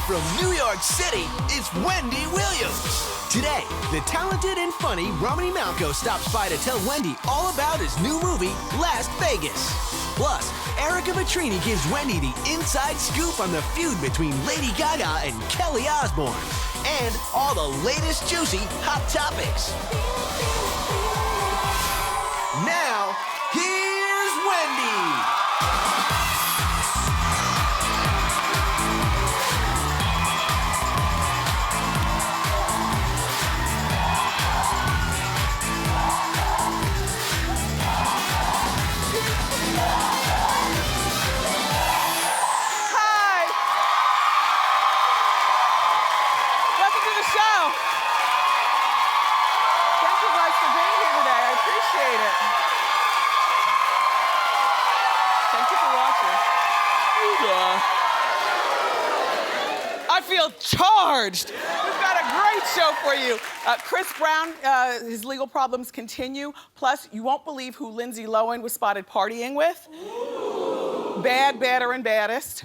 from New York City, it's Wendy Williams. Today, the talented and funny Romany Malco stops by to tell Wendy all about his new movie, Las Vegas. Plus, Ereka Vetrini gives Wendy the inside scoop on the feud between Lady Gaga and Kelly Osborne. And all the latest juicy hot topics. Now, here's Wendy. I feel charged. We've got a great show for you. Chris Brown, his legal problems continue. Plus, you won't believe who Lindsay Lohan was spotted partying with. Ooh. Bad, badder, and baddest.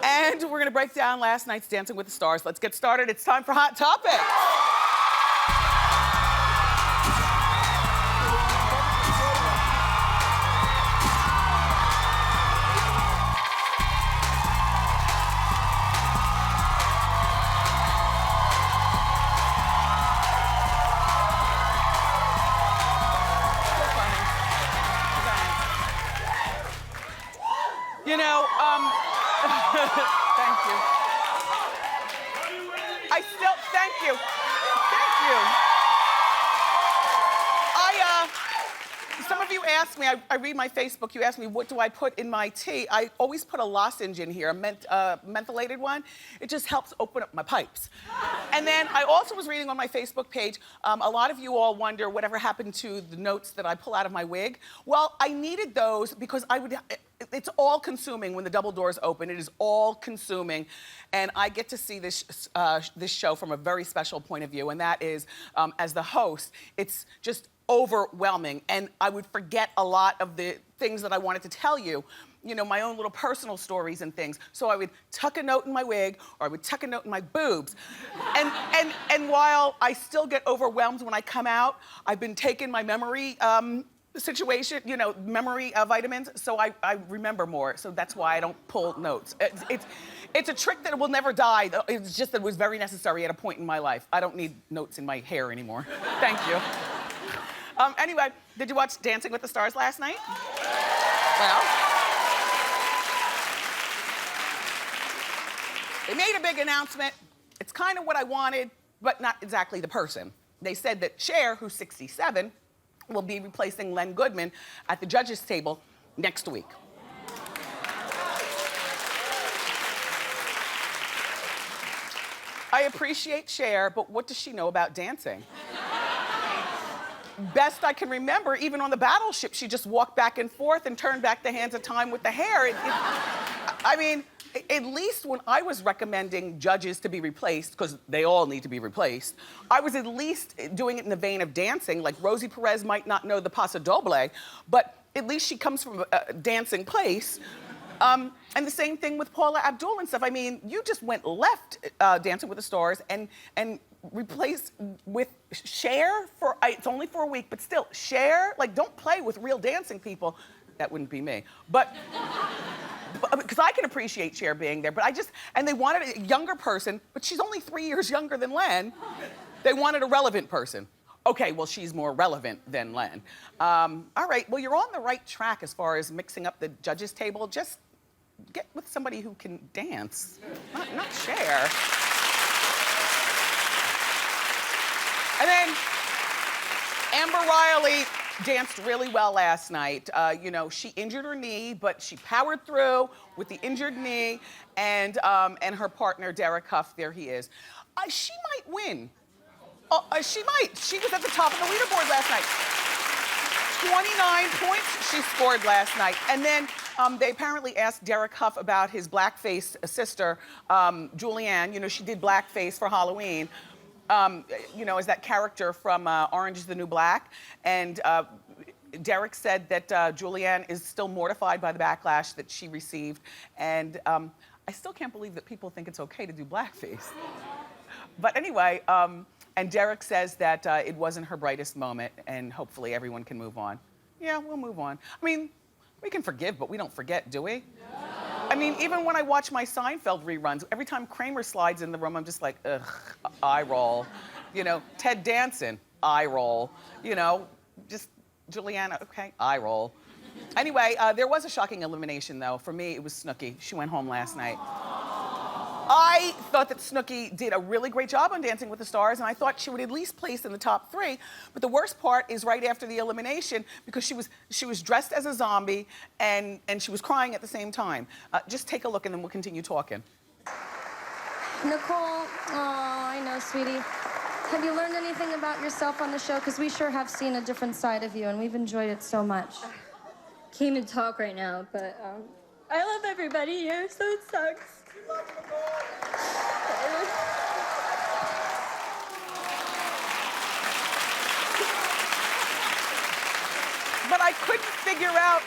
And we're gonna break down last night's Dancing with the Stars. Let's get started. It's time for Hot Topics. You know, thank you. Thank you. Some of you asked me, I read my Facebook, you asked me, what do I put in my tea? I always put a lozenge in here, a mentholated one. It just helps open up my pipes. And then I also was reading on my Facebook page, a lot of you all wonder whatever happened to the notes that I pull out of my wig. Well, I needed those because it's all consuming when the double doors open. It is all consuming. And I get to see this show from a very special point of view. And that is, as the host, it's just overwhelming. And I would forget a lot of the things that I wanted to tell you. You know, my own little personal stories and things. So I would tuck a note in my wig, or I would tuck a note in my boobs. And while I still get overwhelmed when I come out, I've been taking my memory situation, you know, memory vitamins, so I remember more. So that's why I don't pull notes. It's a trick that will never die. It's just that it was very necessary at a point in my life. I don't need notes in my hair anymore. Thank you. Anyway, did you watch Dancing with the Stars last night? Well, they made a big announcement. It's kind of what I wanted, but not exactly the person. They said that Cher, who's 67, will be replacing Len Goodman at the judges' table next week. I appreciate Cher, but what does she know about dancing? Best I can remember, even on the battleship, she just walked back and forth and turned back the hands of time with the hair. I mean, at least when I was recommending judges to be replaced, because they all need to be replaced, I was at least doing it in the vein of dancing. Like Rosie Perez might not know the Paso Doble, but at least she comes from a dancing place. And the same thing with Paula Abdul and stuff. I mean, you just went left Dancing with the Stars and replaced with Cher for, it's only for a week, but still, Cher, like, don't play with real dancing people. That wouldn't be me. But because I can appreciate Cher being there, but and they wanted a younger person, but she's only 3 years younger than Len. They wanted a relevant person. Okay, well, she's more relevant than Len. All right, well, you're on the right track as far as mixing up the judges' table. Just get with somebody who can dance, not Cher. And then Amber Riley danced really well last night. You know, she injured her knee, but she powered through with the injured knee, and her partner, Derek Huff, there he is. She might win. She might. She was at the top of the leaderboard last night. 29 points she scored last night. And then they apparently asked Derek Huff about his blackface sister, Julianne. You know, she did blackface for Halloween. You know, as that character from Orange is the New Black. And Derek said that Julianne is still mortified by the backlash that she received. And I still can't believe that people think it's okay to do blackface. But anyway, and Derek says that it wasn't her brightest moment, and hopefully everyone can move on. Yeah, we'll move on. I mean, we can forgive, but we don't forget, do we? No. I mean, even when I watch my Seinfeld reruns, every time Kramer slides in the room, I'm just like, ugh, eye roll. You know, Ted Danson, eye roll. You know, just Juliana, okay, eye roll. Anyway, there was a shocking elimination, though. For me, it was Snooki. She went home last night. I thought that Snooki did a really great job on Dancing with the Stars, and I thought she would at least place in the top 3. But the worst part is right after the elimination, because she was dressed as a zombie and she was crying at the same time. Just take a look, and then we'll continue talking. Nicole, oh, I know, sweetie. Have you learned anything about yourself on the show? Because we sure have seen a different side of you, and we've enjoyed it so much. Can't even talk right now, but I love everybody here, so it sucks. But I couldn't figure out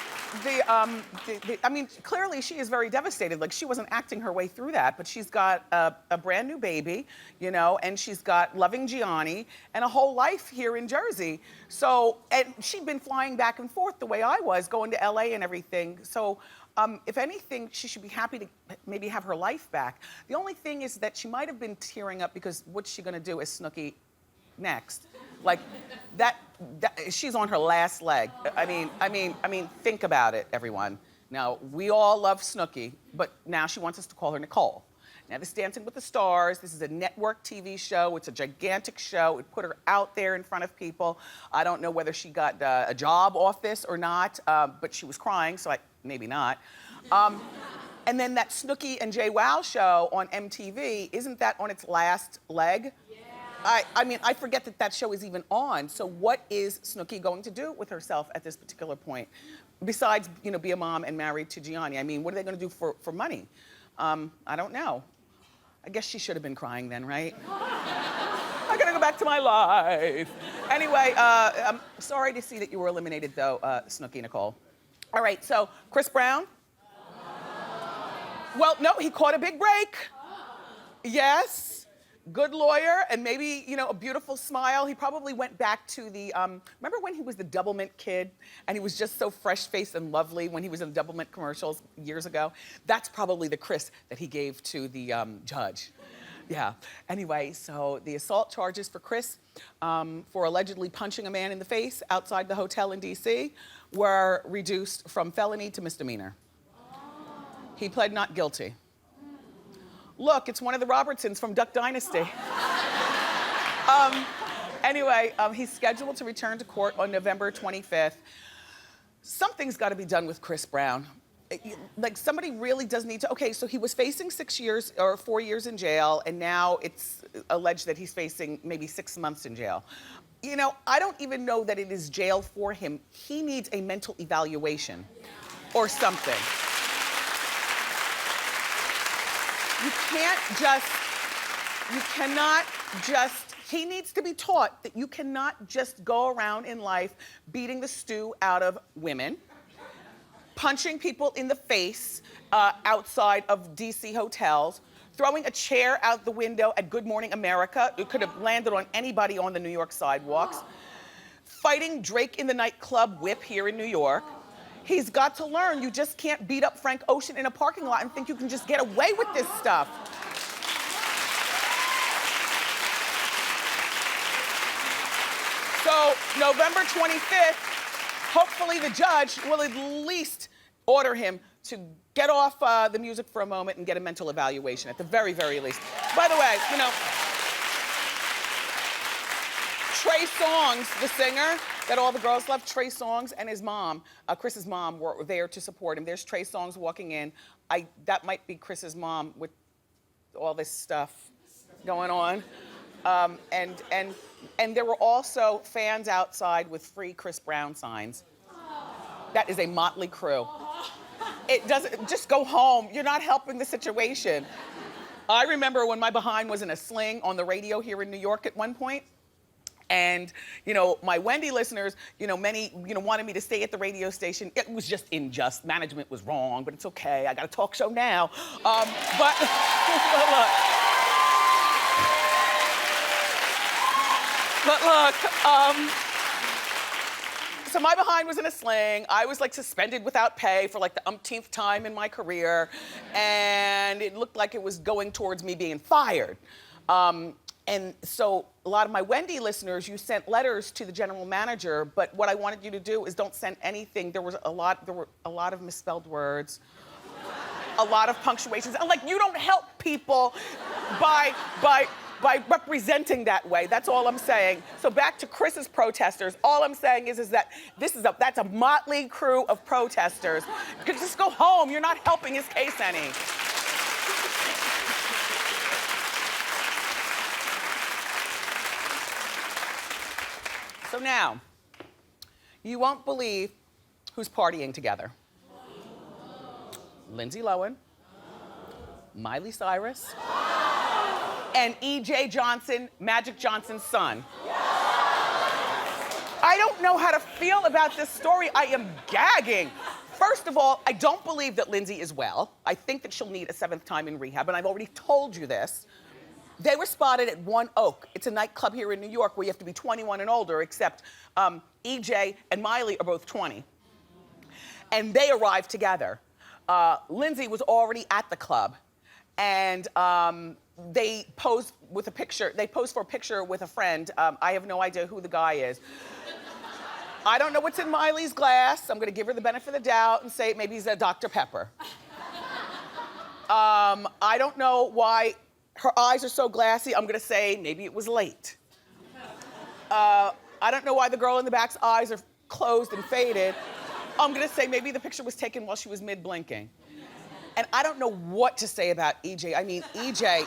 I mean, clearly she is very devastated. Like, she wasn't acting her way through that, but she's got a brand new baby, you know, and she's got loving Gianni and a whole life here in Jersey. So, and she'd been flying back and forth the way I was, going to LA and everything. So, if anything, she should be happy to maybe have her life back. The only thing is that she might have been tearing up because what's she gonna do as Snooki next? Like, that she's on her last leg. I mean, think about it, everyone. Now, we all love Snooki, but now she wants us to call her Nicole. Now, this Dancing with the Stars, this is a network TV show. It's a gigantic show. It put her out there in front of people. I don't know whether she got a job off this or not, but she was crying, so maybe not. And then that Snooki and JWoww show on MTV, isn't that on its last leg? I mean, I forget that show is even on. So what is Snooki going to do with herself at this particular point? Besides, you know, be a mom and married to Gianni. I mean, what are they gonna do for money? I don't know. I guess she should have been crying then, right? I gotta go back to my life. Anyway, I'm sorry to see that you were eliminated though, Snooki Nicole. All right, so Chris Brown? Well, no, he caught a big break. Yes. Good lawyer and maybe, you know, a beautiful smile. He probably went back to the, remember when he was the Double Mint kid and he was just so fresh-faced and lovely when he was in the Double Mint commercials years ago? That's probably the Chris that he gave to the judge. Yeah. Anyway, so the assault charges for Chris for allegedly punching a man in the face outside the hotel in DC were reduced from felony to misdemeanor. He pled not guilty. Look, it's one of the Robertsons from Duck Dynasty. Anyway, he's scheduled to return to court on November 25th. Something's got to be done with Chris Brown. Like, somebody really does need to, okay, so he was facing 6 years or 4 years in jail, and now it's alleged that he's facing maybe 6 months in jail. You know, I don't even know that it is jail for him. He needs a mental evaluation or something. He needs to be taught that you cannot just go around in life beating the stew out of women, punching people in the face outside of DC hotels, throwing a chair out the window at Good Morning America. It could have landed on anybody on the New York sidewalks. Fighting Drake in the nightclub whip here in New York. He's got to learn you just can't beat up Frank Ocean in a parking lot and think you can just get away with this stuff. So November 25th, hopefully the judge will at least order him to get off the music for a moment and get a mental evaluation at the very, very least. By the way, you know, Trey Songz, the singer that all the girls love, Trey Songz and his mom, Chris's mom, were there to support him. There's Trey Songz walking in. That might be Chris's mom with all this stuff going on. And there were also fans outside with free Chris Brown signs. That is a motley crew. It doesn't, just go home. You're not helping the situation. I remember when my behind was in a sling on the radio here in New York at one point. And, my Wendy listeners, many, wanted me to stay at the radio station. It was just unjust. Management was wrong, but it's okay. I got a talk show now. But look. But look, so my behind was in a sling. I was like suspended without pay for like the umpteenth time in my career. And it looked like it was going towards me being fired. And so a lot of my Wendy listeners, you sent letters to the general manager, but what I wanted you to do is don't send anything. There were a lot of misspelled words, a lot of punctuations. And like, you don't help people by representing that way. That's all I'm saying. So back to Chris's protesters. All I'm saying is that that's a motley crew of protesters. Just go home. You're not helping his case any. So now, you won't believe who's partying together. Lindsay Lohan, Miley Cyrus, and E.J. Johnson, Magic Johnson's son. I don't know how to feel about this story. I am gagging. First of all, I don't believe that Lindsay is well. I think that she'll need a 7th time in rehab, and I've already told you this. They were spotted at One Oak. It's a nightclub here in New York where you have to be 21 and older, except EJ and Miley are both 20. And they arrived together. Lindsay was already at the club, and they posed for a picture with a friend. I have no idea who the guy is. I don't know what's in Miley's glass. I'm gonna give her the benefit of the doubt and say maybe he's a Dr. Pepper. I don't know why her eyes are so glassy. I'm gonna say maybe it was late. I don't know why the girl in the back's eyes are closed and faded. I'm gonna say maybe the picture was taken while she was mid-blinking. And I don't know what to say about EJ. I mean, EJ,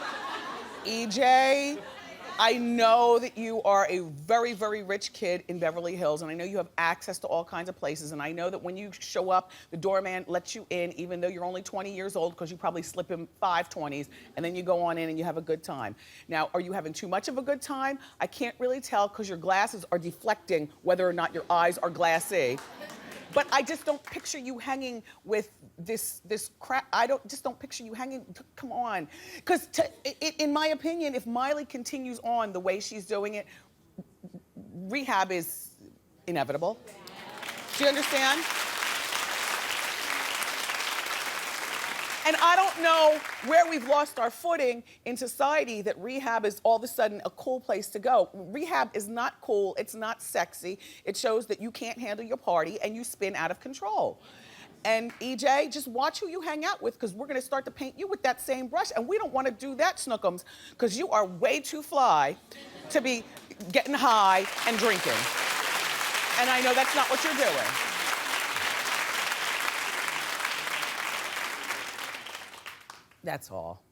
I know that you are a very, very rich kid in Beverly Hills, and I know you have access to all kinds of places, and I know that when you show up, the doorman lets you in, even though you're only 20 years old, because you probably slip him 5 20s, and then you go on in and you have a good time. Now, are you having too much of a good time? I can't really tell, because your glasses are deflecting whether or not your eyes are glassy. But I just don't picture you hanging with this crap. Just don't picture you hanging, come on. Because in my opinion, if Miley continues on the way she's doing it, rehab is inevitable. Do you understand? And I don't know where we've lost our footing in society that rehab is all of a sudden a cool place to go. Rehab is not cool, it's not sexy. It shows that you can't handle your party and you spin out of control. And EJ, just watch who you hang out with, because we're gonna start to paint you with that same brush, and we don't wanna do that, Snookums, because you are way too fly to be getting high and drinking. And I know that's not what you're doing. That's all.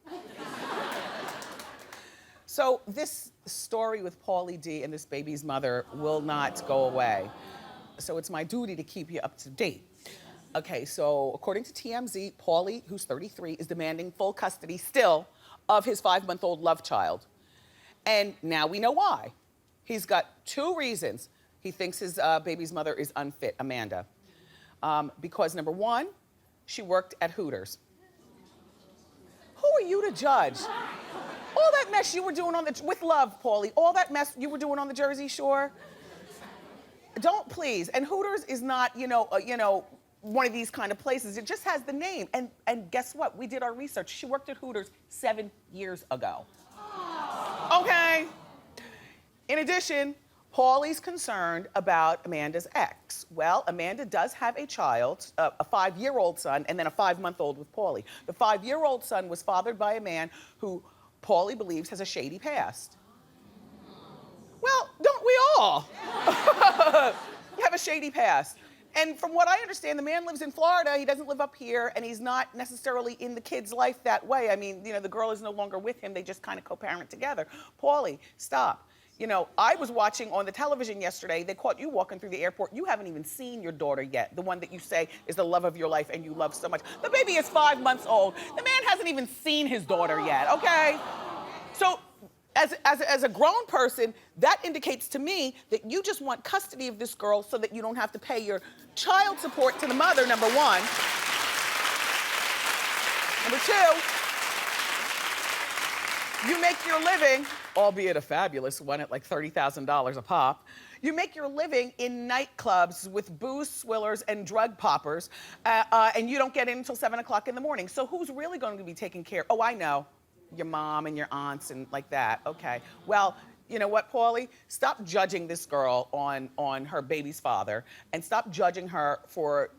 So this story with Paulie D and this baby's mother will not go away. So it's my duty to keep you up to date. Okay, so according to TMZ, Paulie, who's 33, is demanding full custody still of his 5-month-old love child. And now we know why. He's got 2 reasons he thinks his baby's mother is unfit, Amanda. Because number 1, she worked at Hooters. Who are you to judge? All that mess you were doing with love, Paulie, all that mess you were doing on the Jersey Shore. Don't, please. And Hooters is not, one of these kind of places. It just has the name. And guess what? We did our research. She worked at Hooters 7 years ago. Okay. In addition, Paulie's concerned about Amanda's ex. Well, Amanda does have a child, a 5-year-old son, and then a 5-month-old with Paulie. The 5-year-old son was fathered by a man who Paulie believes has a shady past. Well, don't we all? You have a shady past. And from what I understand, the man lives in Florida. He doesn't live up here, and he's not necessarily in the kid's life that way. I mean, the girl is no longer with him. They just kind of co-parent together. Paulie, stop. I was watching on the television yesterday. They caught you walking through the airport. You haven't even seen your daughter yet, the one that you say is the love of your life and you love so much. The baby is 5 months old. The man hasn't even seen his daughter yet, okay? So As a grown person, that indicates to me that you just want custody of this girl so that you don't have to pay your child support to the mother, number one. Number two, you make your living, albeit a fabulous one at like $30,000 a pop, you make your living in nightclubs with booze swillers and drug poppers, and you don't get in until 7 o'clock in the morning. So who's really going to be taking care? Oh, I know. Your mom and your aunts and like that. Okay. Well, you know what, Paulie? Stop judging this girl on her baby's father, and stop judging her for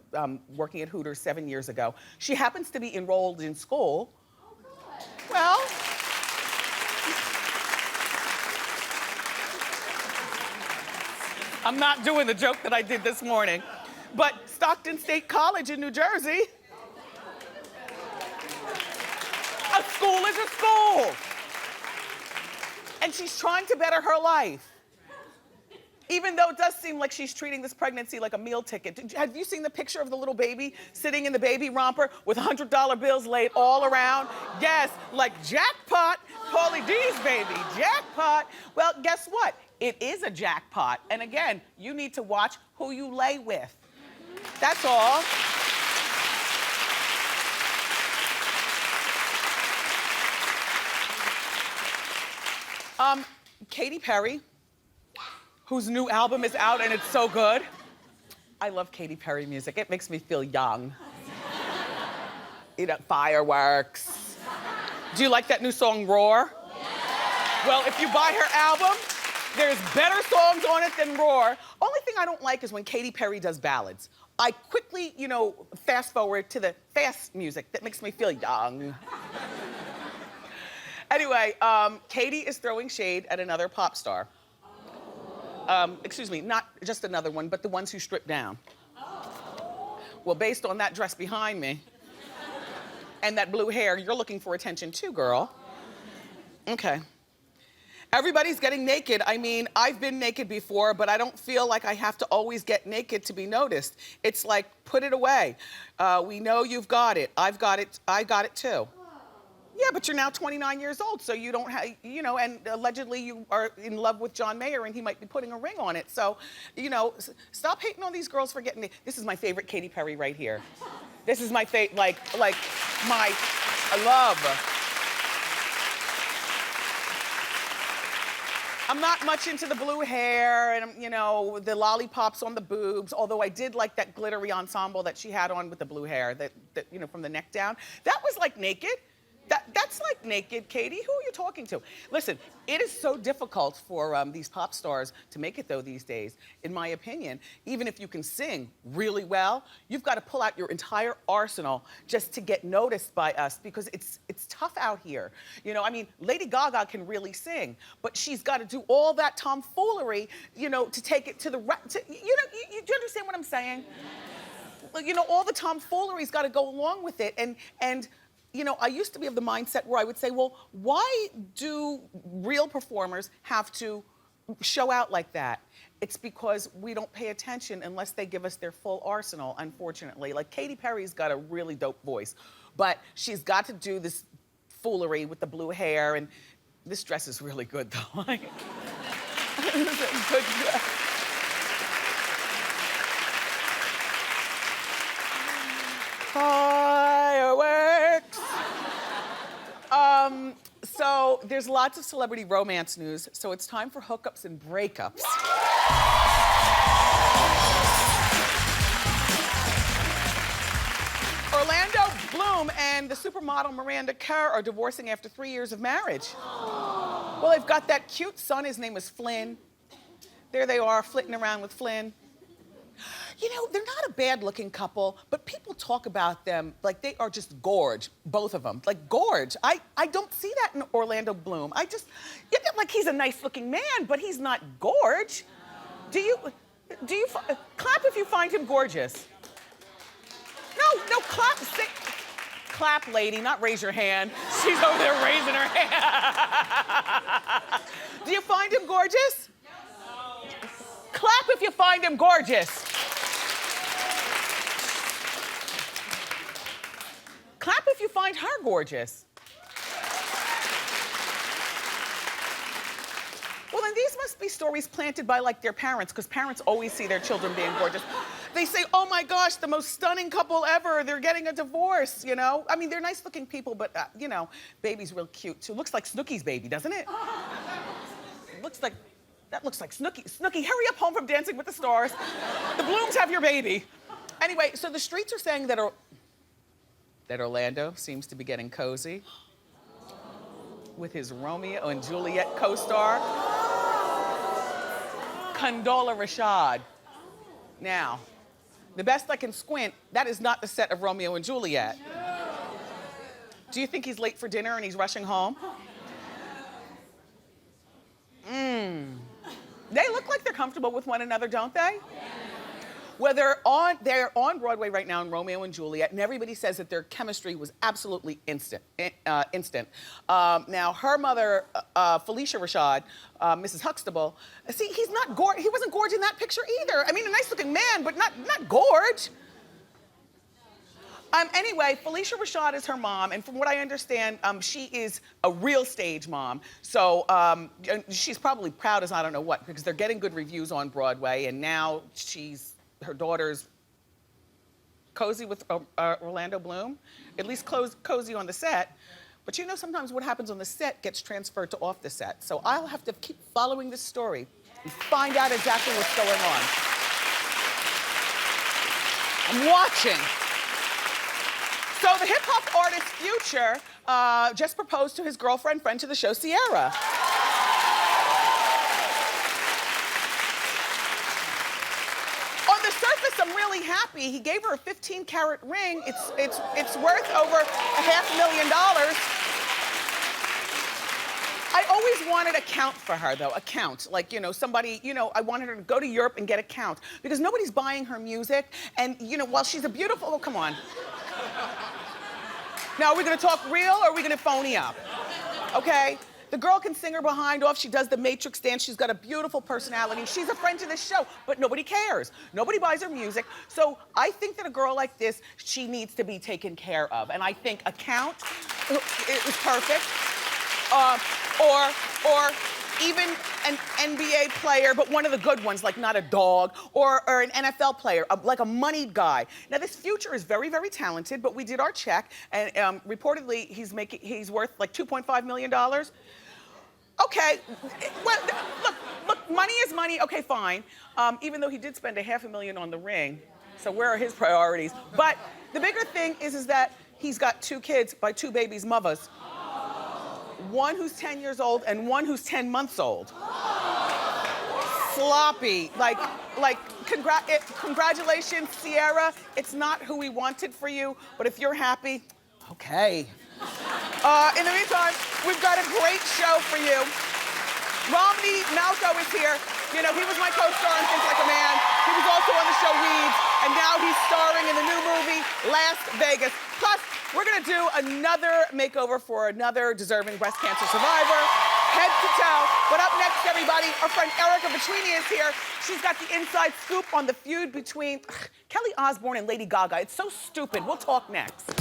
working at Hooters 7 years ago. She happens to be enrolled in school. Oh, good. Well, I'm not doing the joke that I did this morning, but Stockton State College in New Jersey. A school is a school. And she's trying to better her life. Even though it does seem like she's treating this pregnancy like a meal ticket. Have you seen the picture of the little baby sitting in the baby romper with $100 bills laid all around? Yes, like jackpot, Paulie D's baby, jackpot. Well, guess what? It is a jackpot. And again, you need to watch who you lay with. That's all. Katy Perry, whose new album is out and it's so good. I love Katy Perry music. It makes me feel young. You know, fireworks. Do you like that new song, Roar? Well, if you buy her album, there's better songs on it than Roar. Only thing I don't like is when Katy Perry does ballads. I quickly, you know, fast forward to the fast music that makes me feel young. Anyway, Katy is throwing shade at another pop star. Excuse me, not just another one, but the ones who strip down. Well, based on that dress behind me and that blue hair, you're looking for attention too, girl. Okay. Everybody's getting naked. I mean, I've been naked before, but I don't feel like I have to always get naked to be noticed. It's like, put it away. We know you've got it. I've got it. I got it too. Yeah, but you're now 29 years old, so you don't have, you know, and allegedly you are in love with John Mayer and he might be putting a ring on it. So, you know, stop hating on these girls for getting, this is my favorite Katy Perry right here. This is my favorite, like my, I love. I'm not much into the blue hair and, you know, the lollipops on the boobs, although I did like that glittery ensemble that she had on with the blue hair, that you know, from the neck down. That was like naked. That's like naked, Katy. Who are you talking to? Listen, it is so difficult for these pop stars to make it though these days, in my opinion. Even if you can sing really well, you've got to pull out your entire arsenal just to get noticed by us, because it's tough out here. You know, I mean, Lady Gaga can really sing, but she's got to do all that tomfoolery, you know, to take it to the you know, you do you understand what I'm saying? Yes. You know, all the tomfoolery's got to go along with it, and you know, I used to be of the mindset where I would say, well, why do real performers have to show out like that? It's because we don't pay attention unless they give us their full arsenal, unfortunately. Like, Katy Perry's got a really dope voice, but she's got to do this foolery with the blue hair, and this dress is really good, though. This is a good dress. Fireworks. So there's lots of celebrity romance news, so it's time for hookups and breakups. Orlando Bloom and the supermodel Miranda Kerr are divorcing after 3 years of marriage. Well, they've got that cute son, his name is Flynn. There they are, flitting around with Flynn. You know, they're not a bad-looking couple, but people talk about them like they are just gorge, both of them. Like, gorge. I don't see that in Orlando Bloom. Like, he's a nice-looking man, but he's not gorge. Do you clap if you find him gorgeous? No, clap. Clap, lady, not raise your hand. She's over there raising her hand. Do you find him gorgeous? No. Clap if you find him gorgeous. Clap if you find her gorgeous. be stories planted by like their parents, because parents always see their children being gorgeous. They say, oh my gosh, the most stunning couple ever. They're getting a divorce, you know? I mean, they're nice looking people, but you know, baby's real cute too. Looks like Snooki's baby, doesn't it? That looks like Snooki. Snooki, hurry up home from Dancing with the Stars. The Blooms have your baby. Anyway, so the streets are saying that Orlando seems to be getting cozy with his Romeo and Juliet co-star, Condola Rashad. Now, the best I can squint, that is not the set of Romeo and Juliet. Do you think he's late for dinner and he's rushing home? They look like they're comfortable with one another, don't they? Well, they're on Broadway right now in Romeo and Juliet, and everybody says that their chemistry was absolutely instant. Now, her mother, Felicia Rashad, Mrs. Huxtable, see, he wasn't gorge in that picture either. I mean, a nice-looking man, but not gorge. Anyway, Felicia Rashad is her mom, and from what I understand, she is a real stage mom. So she's probably proud as I don't know what, because they're getting good reviews on Broadway, and now her daughter's cozy with Orlando Bloom, at least cozy on the set. But you know, sometimes what happens on the set gets transferred to off the set. So I'll have to keep following this story and find out exactly what's going on. I'm watching. So the hip hop artist Future just proposed to his girlfriend, friend to the show, Ciara. On the surface, I'm really happy. He gave her a 15-carat ring. It's worth over $500,000. I always wanted a count for her, though, a count. Like, you know, somebody, you know, I wanted her to go to Europe and get a count because nobody's buying her music. And, you know, while she's a beautiful, oh, come on. Now, are we gonna talk real or are we gonna phony up? Okay? The girl can sing her behind off. She does the Matrix dance. She's got a beautiful personality. She's a friend to this show, but nobody cares. Nobody buys her music. So I think that a girl like this, she needs to be taken care of. And I think a count is perfect. Or even an NBA player, but one of the good ones, like not a dog, or an NFL player, like a moneyed guy. Now this Future is very, very talented, but we did our check, and reportedly he's worth like $2.5 million. Okay, well, look, money is money. Okay, fine. Even though he did spend $500,000 on the ring, so where are his priorities? But the bigger thing is that he's got 2 kids by 2 babies' mothers. One who's 10 years old and one who's 10 months old. Sloppy, like congratulations, Ciara. It's not who we wanted for you, but if you're happy, okay. In the meantime, we've got a great show for you. Romany Malco is here. You know, he was my co-star in Think Like a Man. He was also on the show Weeds, and now he's starring in the new movie, Las Vegas. Plus, we're gonna do another makeover for another deserving breast cancer survivor, head to toe. But up next, everybody, our friend Ereka Vetrini is here. She's got the inside scoop on the feud between Kelly Osborne and Lady Gaga. It's so stupid. We'll talk next.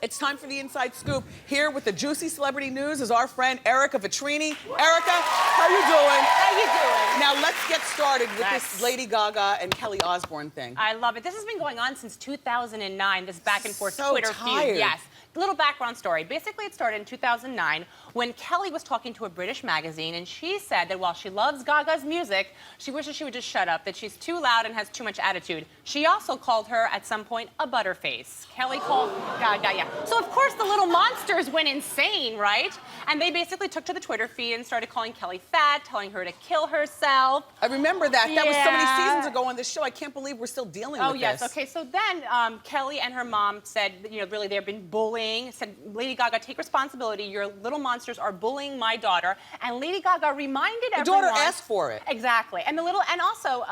It's time for the Inside Scoop. Here with the juicy celebrity news is our friend Ereka Vetrini. Ereka, how you doing? How you doing? Now let's get started with this Lady Gaga and Kelly Osborne thing. I love it. This has been going on since 2009, this back and forth So Twitter tired. feud. Yes. Little background story. Basically, it started in 2009 when Kelly was talking to a British magazine, and she said that while she loves Gaga's music, she wishes she would just shut up, that she's too loud and has too much attitude. She also called her, at some point, a butterface. Kelly called Gaga, yeah. So, of course, the little monsters went insane, right? And they basically took to the Twitter feed and started calling Kelly fat, telling her to kill herself. I remember that. That was so many Yeah. seasons ago on this show. I can't believe we're still dealing with this. Oh, yes. Okay, so then Kelly and her mom said, you know, really they've been bullying, said, Lady Gaga, take responsibility. Your little monsters are bullying my daughter. And Lady Gaga reminded everyone. The daughter asked for it. Exactly. And also,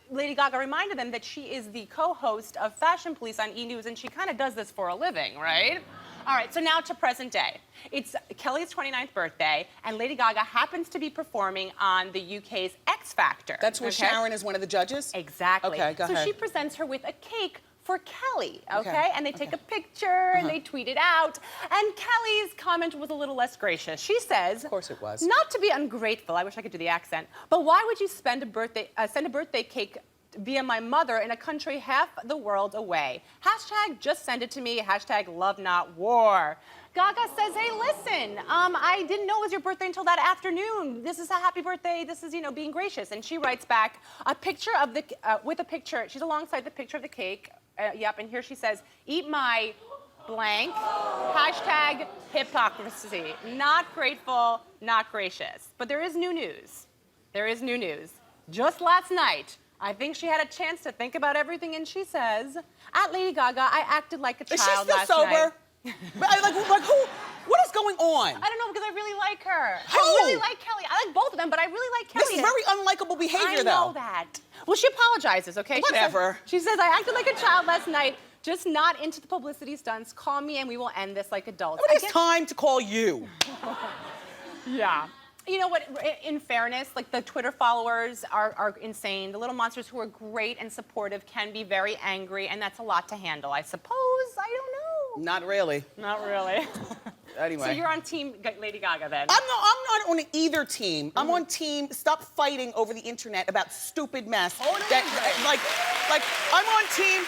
Lady Gaga reminded them that she is the co-host of Fashion Police on E! News, and she kind of does this for a living, right? All right, so now to present day. It's Kelly's 29th birthday, and Lady Gaga happens to be performing on the UK's X Factor. That's where Sharon is one of the judges? Exactly. Okay, go ahead. So she presents her with a cake for Kelly, okay? And they take a picture and they tweet it out. And Kelly's comment was a little less gracious. She says, of course it was. Not to be ungrateful, I wish I could do the accent, but why would you send a birthday cake via my mother in a country half the world away? Hashtag just send it to me, hashtag love not war. Gaga says, hey, listen, I didn't know it was your birthday until that afternoon. This is a happy birthday. This is, you know, being gracious. And she writes back a picture of the, with a picture, she's alongside the picture of the cake. Yep, and here she says, eat my blank, hashtag hypocrisy. Not grateful, not gracious. But there is new news. There is new news. Just last night, I think she had a chance to think about everything, and she says, at Lady Gaga, I acted like a child last night. Is she still sober? like who? What is going on? I don't know, because I really like her. Who? I really like Kelly. I like both of them, but I really like Kelly. This is very unlikable behavior, though. I know that. Well, she apologizes, okay? Whatever. She says, I acted like a child last night, just not into the publicity stunts. Call me and we will end this like adults. But it's time to call you. Yeah. You know what, in fairness, like the Twitter followers are insane. The little monsters who are great and supportive can be very angry, and that's a lot to handle, I suppose. I don't know. Not really. Not really. Anyway. So you're on team Lady Gaga then? I'm not on either team. I'm on team stop fighting over the internet about stupid mess. Like I'm on team,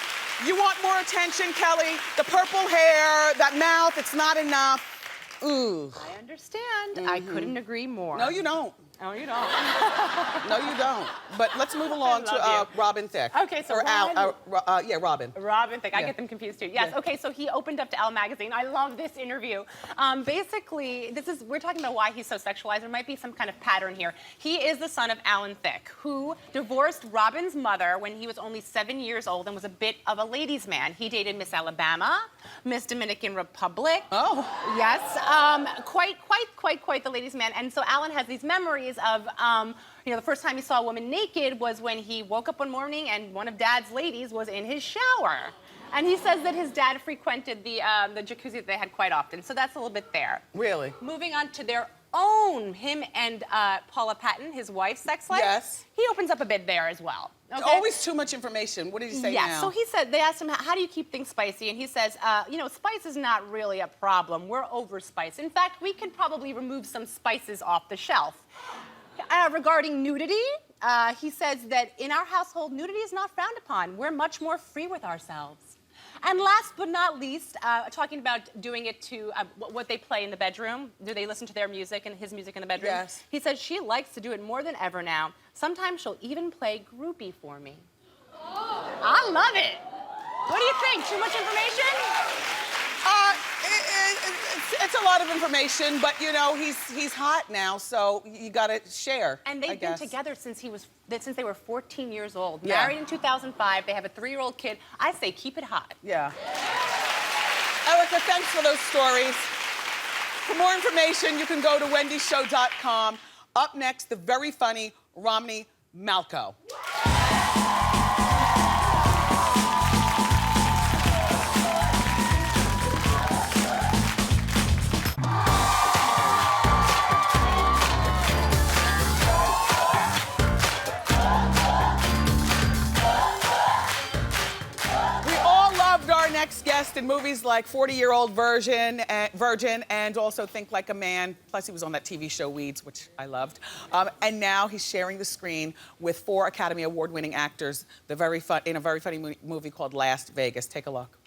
you want more attention, Kelly? The purple hair, that mouth, it's not enough. Ooh. I understand. I couldn't agree more. No, you don't. No, you don't. No, you don't. But let's move along to Robin Thicke. Okay, so or Robin. Robin Thicke. I get them confused too. Yes. Yeah. Okay, so he opened up to Elle magazine. I love this interview. Basically, we're talking about why he's so sexualized. There might be some kind of pattern here. He is the son of Alan Thicke, who divorced Robin's mother when he was only 7 years old and was a bit of a ladies' man. He dated Miss Alabama, Miss Dominican Republic. Oh. Yes. Quite the ladies' man. And so Alan has these memories of, you know, the first time he saw a woman naked was when he woke up one morning and one of Dad's ladies was in his shower. And he says that his dad frequented the jacuzzi that they had quite often. So that's a little bit there. Really? Moving on to their own, him and Paula Patton, his wife's sex life. Yes. He opens up a bit there as well. Okay? Always too much information. What did he say now? Yeah, so he said, they asked him, how do you keep things spicy? And he says, you know, spice is not really a problem. We're over spice. In fact, we could probably remove some spices off the shelf. Regarding nudity, he says that in our household, nudity is not frowned upon. We're much more free with ourselves. And last but not least, talking about doing it to what they play in the bedroom. Do they listen to their music and his music in the bedroom? Yes. He said she likes to do it more than ever now. Sometimes she'll even play groupie for me. Oh. I love it. What do you think? Too much information? It's a lot of information, but you know he's hot now, so you gotta share. And they've been together since they were 14 years old. Yeah. Married in 2005. They have a 3-year-old kid. I say keep it hot. Yeah. Ereka, thanks for those stories. For more information, you can go to wendyshow.com. Up next, the very funny Romany Malco. Next guest in movies like 40-Year-Old Virgin and also Think Like a Man. Plus he was on that TV show Weeds, which I loved. And now he's sharing the screen with 4 Academy Award-winning actors in a very funny movie called Las Vegas. Take a look.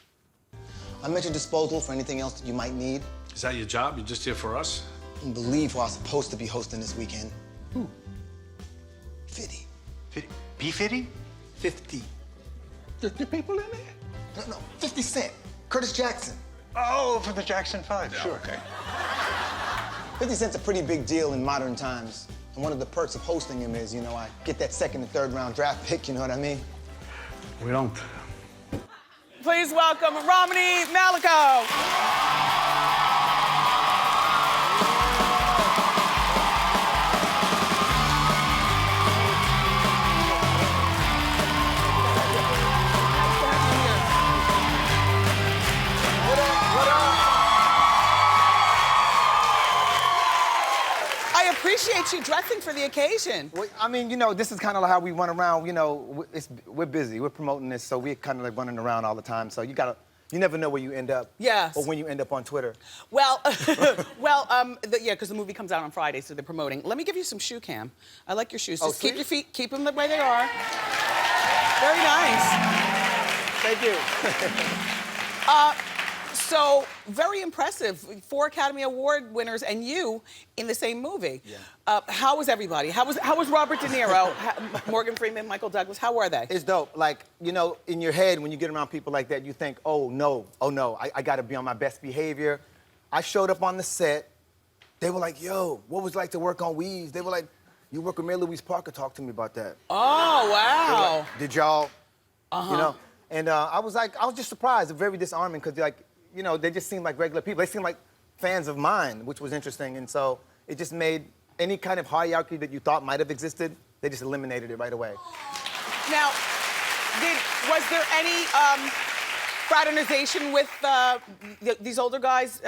I'm at your disposal for anything else that you might need. Is that your job? You're just here for us? You can believe who I was supposed to be hosting this weekend. Who? 50. 50? B-50? 50. 50 people in there? No, 50 Cent. Curtis Jackson. Oh, from the Jackson 5, sure. Okay. 50 Cent's a pretty big deal in modern times. And one of the perks of hosting him is, you know, I get that 2nd and 3rd round draft pick, you know what I mean? We don't. Please welcome Romany Malco. appreciate you dressing for the occasion. Well, I mean, you know, this is kind of how we run around. You know, we're busy. We're promoting this, so we're kind of like running around all the time. So you never know where you end up. Yes. Or when you end up on Twitter. Well, yeah, because the movie comes out on Friday, so they're promoting. Let me give you some shoe cam. I like your shoes. Just keep your feet, keep them the way they are. Very nice. Thank you. So, very impressive. 4 Academy Award winners and you in the same movie. Yeah. How was everybody? How was Robert De Niro, Morgan Freeman, Michael Douglas? How were they? It's dope. Like, you know, in your head, when you get around people like that, you think, oh no, I gotta be on my best behavior. I showed up on the set. They were like, yo, what was it like to work on Weeds? They were like, you work with Mary Louise Parker, talk to me about that. Oh, wow. Like, did y'all, you know? And I was just surprised, very disarming, because like, you know, they just seemed like regular people. They seemed like fans of mine, which was interesting. And so it just made any kind of hierarchy that you thought might have existed, they just eliminated it right away. Now, was there any fraternization with these older guys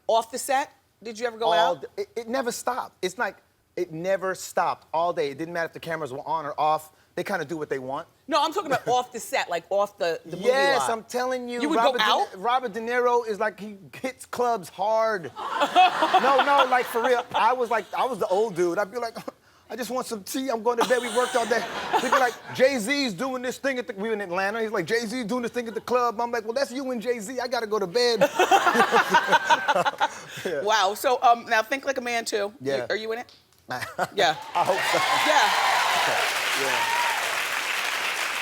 off the set? Did you ever go out? It never stopped. It's like, it never stopped all day. It didn't matter if the cameras were on or off. They kind of do what they want. No, I'm talking about off the set, like off the movie Yes, lot. I'm telling you. You would go out? Robert De Niro is like, he hits clubs hard. No, like for real. I was the old dude. I'd be like, I just want some tea. I'm going to bed. We worked all day. He'd be like, Jay-Z's doing this thing at the, we were in Atlanta. He's like, Jay-Z's doing this thing at the club. I'm like, well, that's you and Jay-Z. I got to go to bed. Yeah. Wow. So now think like a man too. Yeah. Are you in it? Yeah. I hope so. Yeah. Okay. Yeah.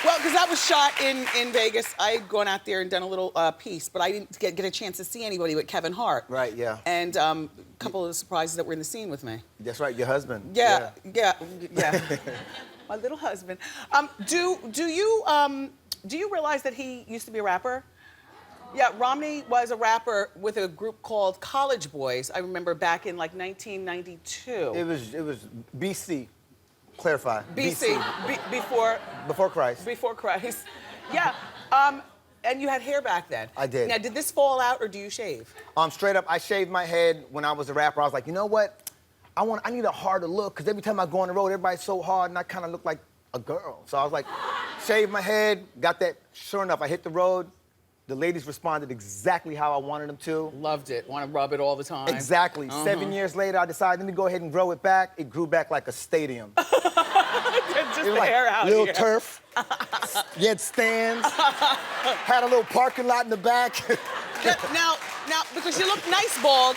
Well, because that was shot in Vegas. I had gone out there and done a little piece, but I didn't get a chance to see anybody but Kevin Hart. Right, yeah. And a couple of the surprises that were in the scene with me. That's right, your husband. Yeah. My little husband. Do you realize that he used to be a rapper? Yeah, Romney was a rapper with a group called College Boys. I remember back in like 1992. It was BC. Clarify. BC. Before Christ. Before Christ. Yeah. And you had hair back then. I did. Now, did this fall out or do you shave? Straight up, I shaved my head when I was a rapper. I was like, you know what? I need a harder look, because every time I go on the road, everybody's so hard and I kind of look like a girl. So I was like, shaved my head, got that. Sure enough, I hit the road. The ladies responded exactly how I wanted them to. Loved it. Want to rub it all the time. Exactly. 7 years later, I decided, let me go ahead and grow it back. It grew back like a stadium. Just the like hair out little here. turf. You had stands. Had a little parking lot in the back. Now, because you look nice bald,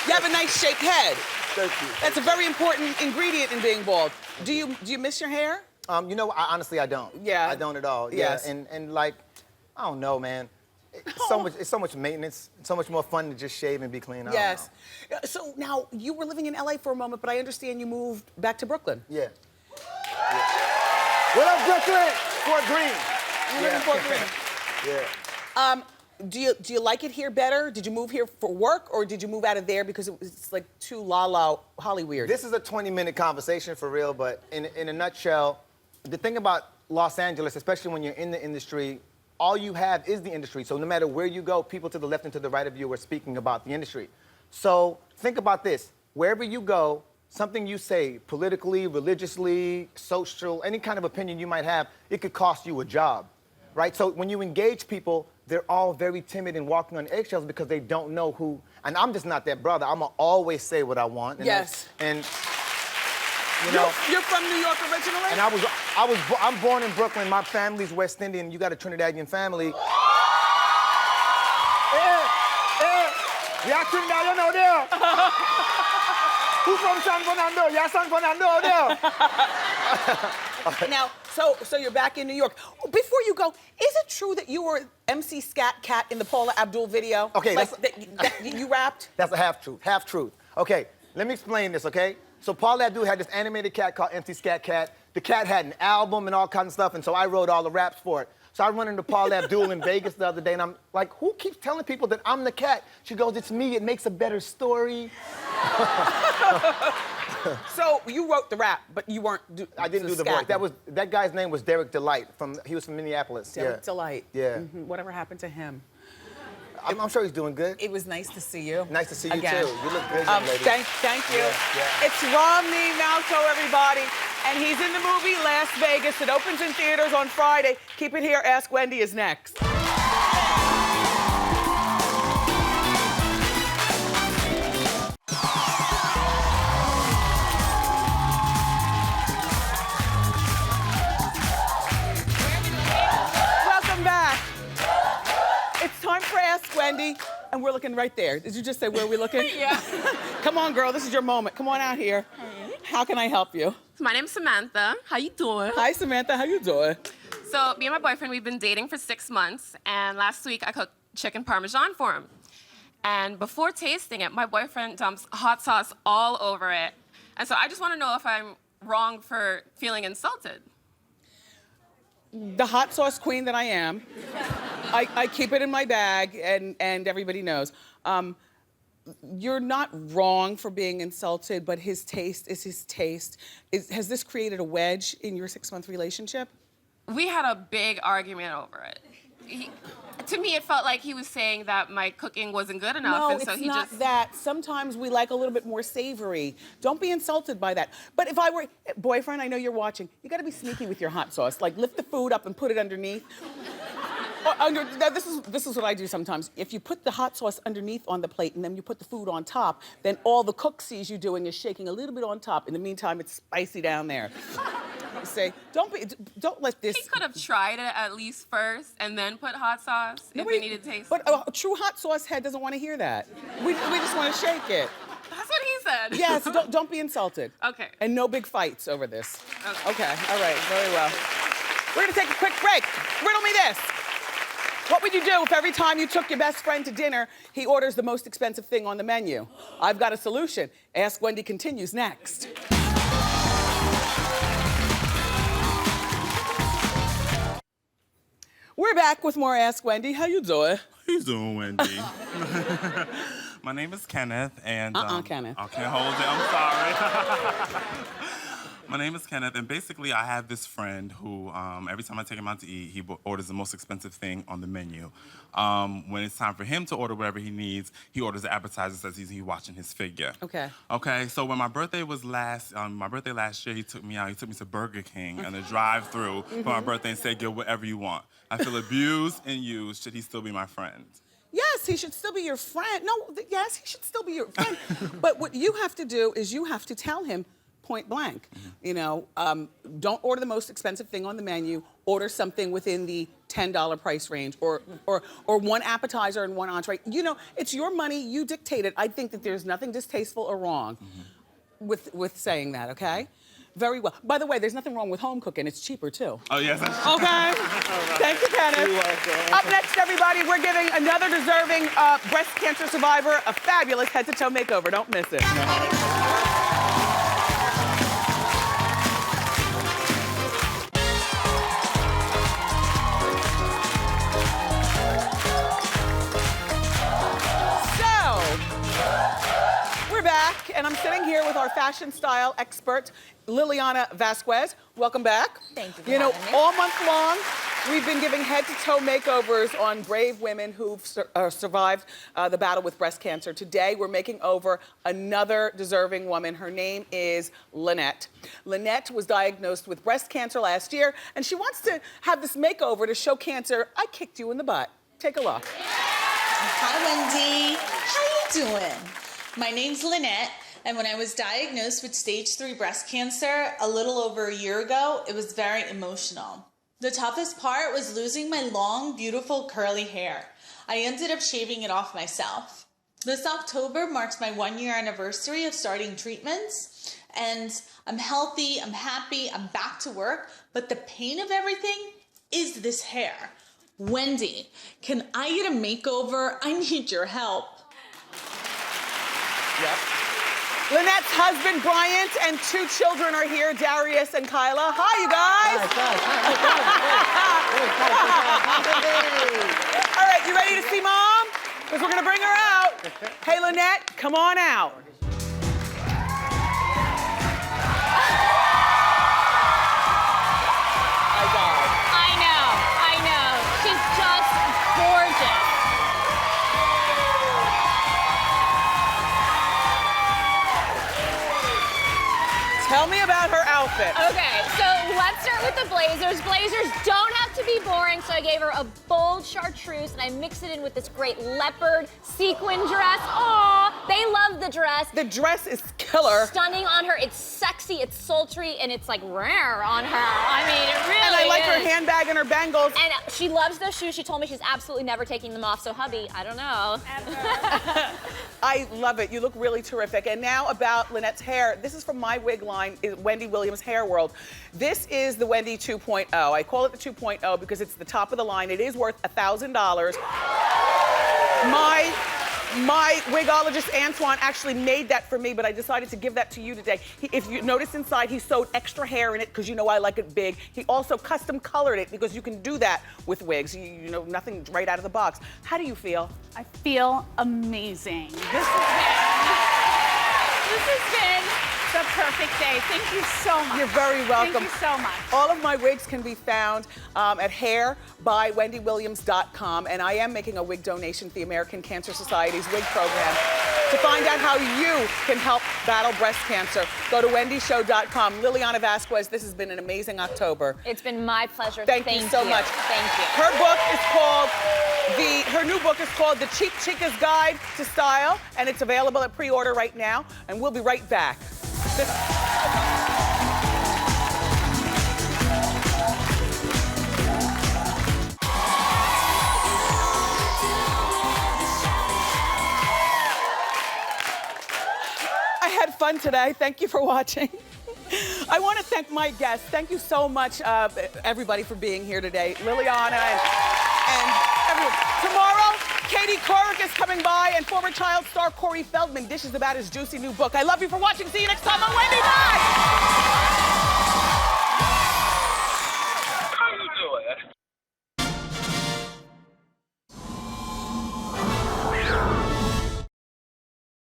you have a nice shaped head. Thank you. That's a very important ingredient in being bald. Do you miss your hair? You know, honestly, I don't. Yeah. I don't at all. Yeah. Yes. And like, I don't know, man. It's so much maintenance. It's so much more fun to just shave and be clean. Yes. So now, you were living in LA for a moment, but I understand you moved back to Brooklyn. Yeah. What up, Brooklyn? Fort Greene. You live in Fort Greene. Yeah. Do you like it here better? Did you move here for work, or did you move out of there because it's like too la Hollyweird? This is a 20-minute conversation for real, but in a nutshell, the thing about Los Angeles, especially when you're in the industry, all you have is the industry. So no matter where you go, people to the left and to the right of you are speaking about the industry. So think about this. Wherever you go, something you say politically, religiously, social, any kind of opinion you might have, it could cost you a job, right? So when you engage people, they're all very timid and walking on eggshells because they don't know who, and I'm just not that brother. I'm gonna always say what I want. And Yes. And you know, you're from New York originally? and I'm born in Brooklyn. My family's West Indian. You got a Trinidadian family. Yeah, Trinidad, you know there. Who's from San Fernando? Yeah, San Fernando there. Now, so you're back in New York. Before you go, is it true that you were MC Scat Cat in the Paula Abdul video? Okay, like, that you rapped? That's a half truth. Okay, let me explain this, okay? So Paulie D had this animated cat called MC Scat Cat. The cat had an album and all kinds of stuff, and so I wrote all the raps for it. So I run into Paulie Abdul in Vegas the other day, and I'm like, who keeps telling people that I'm the cat? She goes, it's me, it makes a better story. So you wrote the rap, but you weren't I didn't do the voice. That guy's name was Derek Delight. He was from Minneapolis. Derek Delight. Yeah. Whatever happened to him? I'm sure he's doing good. It was nice to see you. Nice to see you Again. too. You look good, young lady. Thank you. Yeah. It's Romany Malco, everybody. And he's in the movie Las Vegas. It opens in theaters on Friday. Keep it here. Ask Wendy is next. Welcome back. It's time for Ask Wendy. And we're looking right there. Did you just say where are we looking? Yeah. Come on, girl. This is your moment. Come on out here. Hey. How can I help you? My name's Samantha. How you doing? Hi, Samantha. How you doing? So me and my boyfriend, we've been dating for 6 months, and last week I cooked chicken parmesan for him. And before tasting it, my boyfriend dumps hot sauce all over it. And so I just want to know if I'm wrong for feeling insulted. The hot sauce queen that I am. I keep it in my bag, and everybody knows. You're not wrong for being insulted, but his taste is his taste. Has this created a wedge in your 6-month relationship? We had a big argument over it. To me, it felt like he was saying that my cooking wasn't good enough, No, and so it's he not just... that. Sometimes we like a little bit more savory. Don't be insulted by that. But if I were, boyfriend, I know you're watching. You gotta be sneaky with your hot sauce. Like lift the food up and put it underneath. This is what I do sometimes. If you put the hot sauce underneath on the plate and then you put the food on top, then all the cook sees you doing is shaking a little bit on top. In the meantime, it's spicy down there. You say, don't let this. He could have tried it at least first and then put hot sauce if it needed taste. But a true hot sauce head doesn't want to hear that. We just want to shake it. That's what he said. Yes, don't be insulted. Okay. And no big fights over this. Okay. All right, very well. We're gonna take a quick break. Riddle me this. What would you do if every time you took your best friend to dinner, he orders the most expensive thing on the menu? I've got a solution. Ask Wendy continues next. We're back with more Ask Wendy. How you doing? How you doing, Wendy? My name is Kenneth, and Kenneth. I can't hold it. I'm sorry. My name is Kenneth, and basically I have this friend who, every time I take him out to eat, he orders the most expensive thing on the menu. When it's time for him to order whatever he needs, he orders the appetizer, says he's watching his figure. Okay. Okay, so when my birthday was last year, he took me out. He took me to Burger King on a drive-through for my birthday and said, get whatever you want. I feel abused and used. Should he still be my friend? Yes, he should still be your friend. No, yes, he should still be your friend. But what you have to do is you have to tell him point blank, you know, don't order the most expensive thing on the menu. Order something within the $10 price range, or one appetizer and one entree. You know, it's your money. You dictate it. I think that there's nothing distasteful or wrong with saying that. Okay. Very well. By the way, there's nothing wrong with home cooking. It's cheaper, too. Oh, yes. Okay. Thank you, Kenneth. You're welcome. Up next, everybody, we're giving another deserving breast cancer survivor a fabulous head-to-toe makeover. Don't miss it. Back, and I'm sitting here with our fashion style expert, Liliana Vasquez. Welcome back. Thank you for having me. All month long, we've been giving head-to-toe makeovers on brave women who've survived the battle with breast cancer. Today, we're making over another deserving woman. Her name is Lynnette. Lynnette was diagnosed with breast cancer last year, and she wants to have this makeover to show cancer, I kicked you in the butt. Take a look. Hi, Wendy. How you doing? My name's Lynnette, and when I was diagnosed with stage 3 breast cancer a little over a year ago, it was very emotional. The toughest part was losing my long, beautiful, curly hair. I ended up shaving it off myself. This October marks my 1-year anniversary of starting treatments, and I'm healthy, I'm happy, I'm back to work, but the pain of everything is this hair. Wendy, can I get a makeover? I need your help. Yep. Lynnette's husband, Bryant, and 2 children are here, Darius and Kyla. Hi, you guys. All right, you ready to see Mom? Because we're going to bring her out. Hey, Lynnette, come on out. I know. She's just gorgeous. outfit. Okay, so let's start with the blazers. Blazers don't have to be boring, so I gave her a bold chartreuse, and I mixed it in with this great leopard sequin dress. Aw, they love the dress. The dress is killer. Stunning on her. It's sexy, it's sultry, and it's like rare on her. I mean, it really And I like her is. handbag and her bangles. And she loves those shoes. She told me she's absolutely never taking them off. So hubby, I don't know. I love it. You look really terrific. And now about Lynnette's hair. This is from my wig line, Wendy Williams Hair World. This is the Wendy 2.0. I call it the 2.0 because it's the top of the line. It is worth $1,000. My wigologist Antoine actually made that for me, but I decided to give that to you today. If you notice inside, he sewed extra hair in it because you know I like it big. He also custom colored it because you can do that with wigs. You know, nothing right out of the box. How do you feel? I feel amazing. This has been the perfect day. Thank you so much. You're very welcome. Thank you so much. All of my wigs can be found at hairbywendywilliams.com, and I am making a wig donation to the American Cancer Society's wig program. To find out how you can help battle breast cancer, go to wendyshow.com. Liliana Vasquez, this has been an amazing October. It's been my pleasure. Thank you so much. Thank you. Her book is called, her new book is called The Cheap Chica's Guide to Style, and it's available at pre-order right now, and we'll be right back. I had fun today. Thank you for watching. I want to thank my guests. Thank you so much, everybody, for being here today. Liliana and everyone. Tomorrow, Katie Couric is coming by, and former child star Corey Feldman dishes about his juicy new book. I love you for watching. See you next time on Wendy. Bye!